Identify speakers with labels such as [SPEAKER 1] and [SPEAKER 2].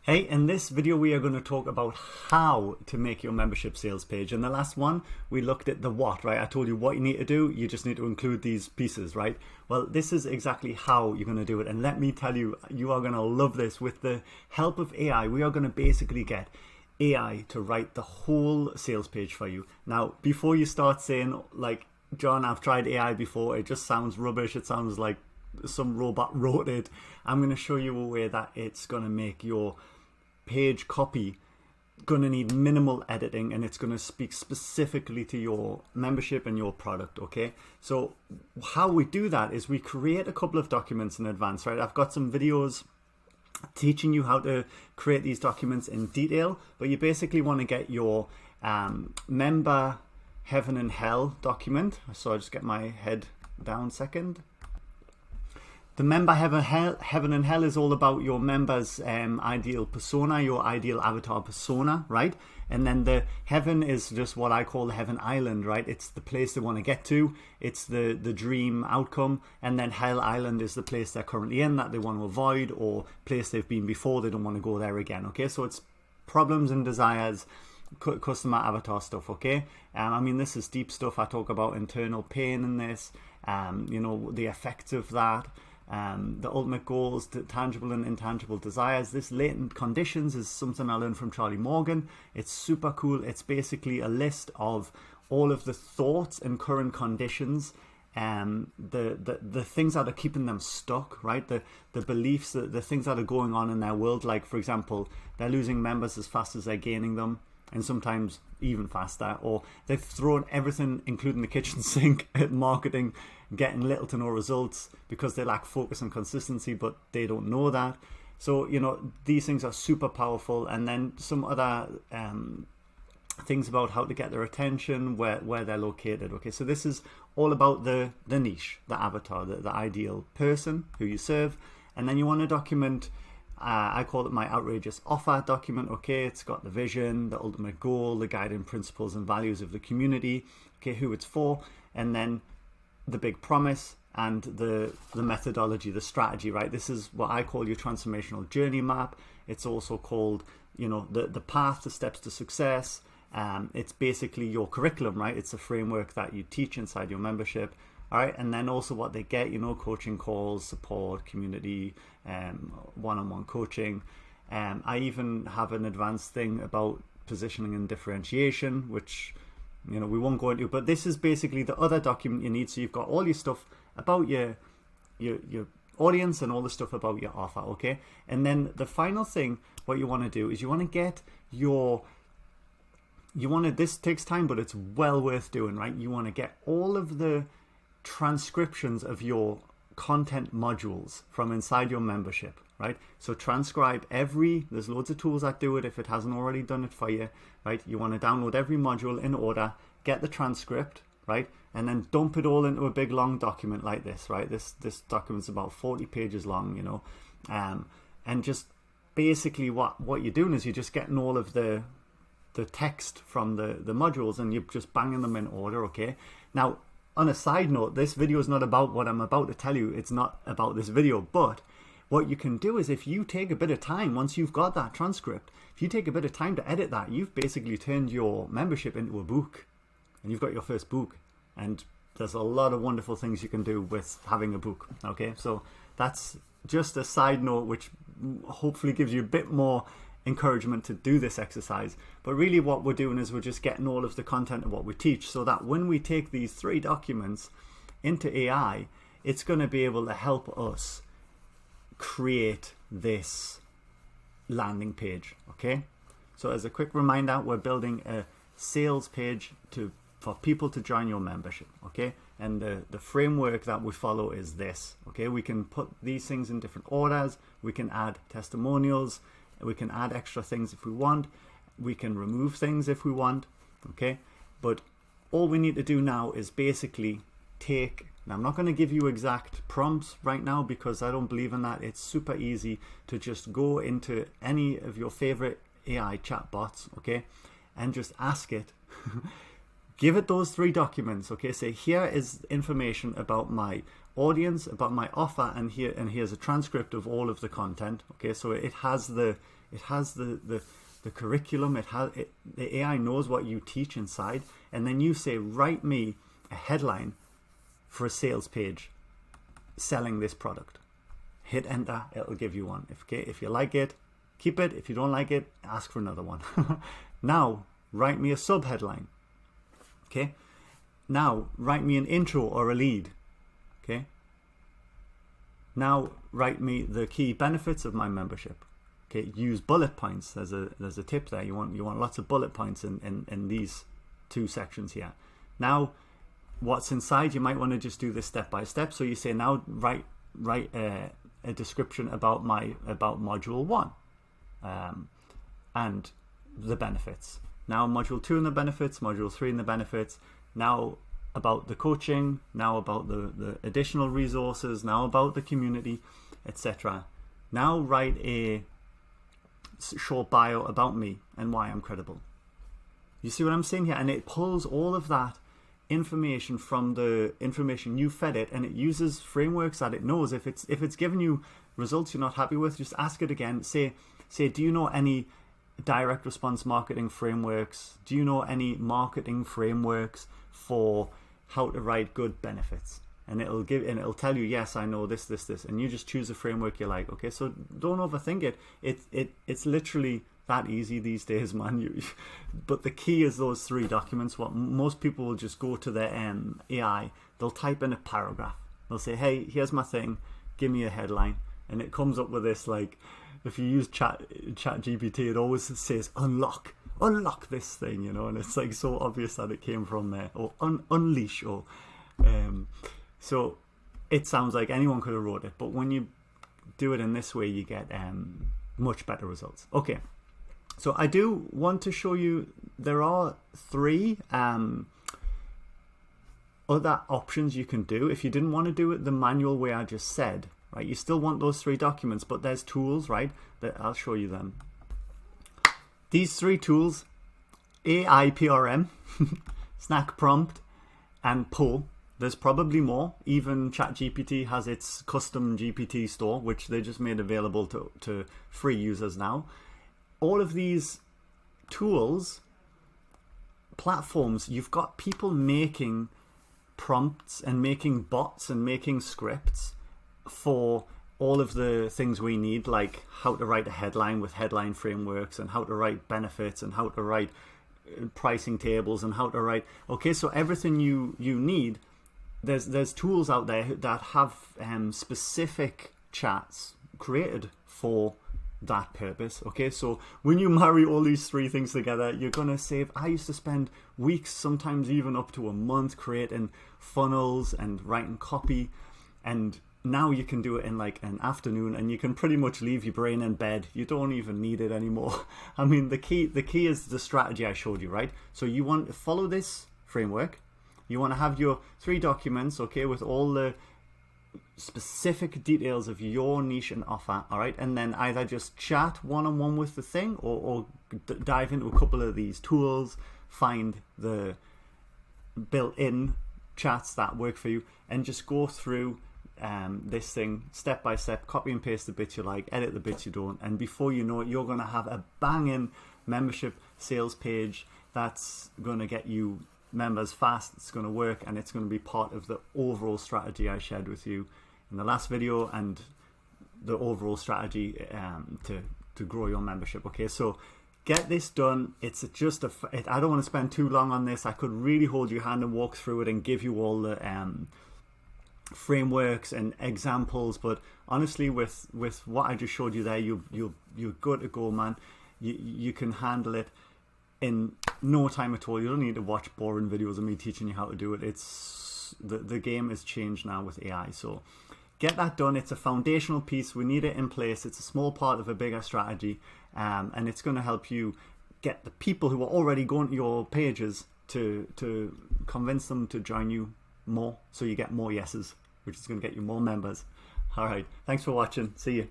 [SPEAKER 1] Hey, in this video we are going to talk about how to make your membership sales page. In the last one we looked at the what, right? I told you what you need to do, you just need to include these pieces, right? Well, this is exactly how you're going to do it, and let me tell you, you are going to love this. With the help of AI, we are going to basically get AI to write the whole sales page for you. Now, before you start saying like, John, I've tried AI before, it just sounds rubbish, it sounds like some robot wrote it, I'm going to show you a way that it's going to make your page copy going to need minimal editing, and it's going to speak specifically to your membership and your product. Okay, so how we do that is we create a couple of documents in advance, right? I've got some videos teaching you how to create these documents in detail, but you basically want to get your member heaven and hell document. So I'll just get my head down a second. The member heaven and hell is all about your members' ideal persona, your ideal avatar persona, right? And then the heaven is just what I call the heaven island, right? It's the place they want to get to. It's the dream outcome. And then hell island is the place they're currently in that they want to avoid, or place they've been before, they don't want to go there again. Okay, so it's problems and desires, customer avatar stuff. Okay, I mean, this is deep stuff. I talk about internal pain in this, you know, the effects of that. The ultimate goals, the tangible and intangible desires. This latent conditions is something I learned from Charlie Morgan. It's super cool. It's basically a list of all of the thoughts and current conditions, the things that are keeping them stuck, right? The beliefs, the things that are going on in their world. Like, for example, they're losing members as fast as they're gaining them, and sometimes even faster, or they've thrown everything, including the kitchen sink, at marketing, getting little to no results because they lack focus and consistency, but they don't know that. So, you know, these things are super powerful. And then some other things about how to get their attention, where they're located. Okay, so this is all about the niche, the avatar, the ideal person who you serve. And then you want to document, I call it my outrageous offer document. Okay, it's got the vision, the ultimate goal, the guiding principles and values of the community, okay, who it's for, and then the big promise and the methodology, the strategy, right? This is what I call your transformational journey map. It's also called, you know, the path, the steps to success. It's basically your curriculum, right? It's a framework that you teach inside your membership. All right, and then also what they get, you know, coaching calls, support, community, one-on-one coaching. I even have an advanced thing about positioning and differentiation, which, you know, we won't go into, but this is basically the other document you need. So you've got all your stuff about your audience and all the stuff about your offer, okay? And then the final thing, what you want to do is you want to get this takes time, but it's well worth doing, right? You want to get all of the transcriptions of your content modules from inside your membership, right? So transcribe there's loads of tools that do it if it hasn't already done it for you, right? You want to download every module in order, get the transcript, right? And then dump it all into a big long document like this, right? This document's about 40 pages long, you know, and just basically what you're doing is you're just getting all of the text from the modules, and you're just banging them in order, okay? Now, on a side note, this video is not about what I'm about to tell you. It's not about this video, but what you can do is, if you take a bit of time, once you've got that transcript, if you take a bit of time to edit that, you've basically turned your membership into a book, and you've got your first book. And there's a lot of wonderful things you can do with having a book, okay? So that's just a side note, which hopefully gives you a bit more encouragement to do this exercise. But really what we're doing is we're just getting all of the content of what we teach, so that when we take these 3 documents into AI, it's going to be able to help us create this landing page, okay? So as a quick reminder, we're building a sales page for people to join your membership, okay? And the framework that we follow is this, okay? We can put these things in different orders, we can add testimonials, we can add extra things if we want, we can remove things if we want, okay? But all we need to do now is basically now I'm not going to give you exact prompts right now because I don't believe in that. It's super easy to just go into any of your favorite AI chatbots, okay, and just ask it. Give it those 3 documents, okay? Say, here is information about my audience, about my offer, and here's a transcript of all of the content. Okay, so it has the curriculum, the AI knows what you teach inside, and then you say, write me a headline for a sales page selling this product. Hit enter, it'll give you one. If you like it, keep it. If you don't like it, ask for another one. Now, write me a sub headline. Okay. Now, write me an intro or a lead. Okay. Now, write me the key benefits of my membership. Okay. Use bullet points. There's a tip there. You want lots of bullet points in these two sections here. Now, what's inside? You might want to just do this step by step. So you say, now write a description about module 1 and the benefits. Now module 2 and the benefits, module 3 and the benefits. Now about the coaching, now about the additional resources, now about the community, etc. Now write a short bio about me and why I'm credible. You see what I'm saying here? And it pulls all of that information from the information you fed it, and it uses frameworks that it knows. If it's given you results you're not happy with, just ask it again. Say, do you know any direct response marketing frameworks? Do you know any marketing frameworks for how to write good benefits? And it'll tell you, yes, I know this, and you just choose a framework you like. Okay, so don't overthink it. It's literally that easy these days, man. But the key is those 3 documents. What most people will just go to their AI, they'll type in a paragraph. They'll say, hey, here's my thing, give me a headline, and it comes up with this, like, if you use chat GPT, it always says unlock this thing, you know, and it's like so obvious that it came from there, or unleash, or so it sounds like anyone could have wrote it, but when you do it in this way, you get much better results. Okay. So I do want to show you, there are 3 other options you can do if you didn't want to do it the manual way I just said, right? You still want those 3 documents, but there's tools, right? That I'll show you them. These 3 tools, AIPRM, Snack Prompt, and Poe. There's probably more. Even ChatGPT has its custom GPT store, which they just made available to free users now. All of these tools, platforms, you've got people making prompts and making bots and making scripts for all of the things we need, like how to write a headline with headline frameworks, and how to write benefits, and how to write pricing tables, and how to write. Okay, so everything you need, there's tools out there that have specific chats created for that purpose. Okay, so when you marry all these 3 things together, you're gonna save. I used to spend weeks, sometimes even up to a month, creating funnels and writing copy, and now you can do it in like an afternoon, and you can pretty much leave your brain in bed. You don't even need it anymore. I mean, the key is the strategy I showed you, right? So you want to follow this framework. You want to have your 3 documents, okay, with all the specific details of your niche and offer, all right, and then either just chat one-on-one with the thing, or dive into a couple of these tools, find the built-in chats that work for you, and just go through this thing step by step, copy and paste the bits you like, edit the bits you don't, and before you know it, you're going to have a banging membership sales page that's going to get you members fast. It's going to work, and it's going to be part of the overall strategy I shared with you in the last video, and the overall strategy to grow your membership. Okay, so get this done. It's just I don't want to spend too long on this. I could really hold your hand and walk through it and give you all the frameworks and examples, but honestly, with what I just showed you there, you're good to go, man. You can handle it in no time at all. You don't need to watch boring videos of me teaching you how to do it. It's the game has changed now with AI. So get that done. It's a foundational piece. We need it in place. It's a small part of a bigger strategy, and it's going to help you get the people who are already going to your pages to convince them to join you more, so you get more yeses, which is going to get you more members. All right, thanks for watching. See you.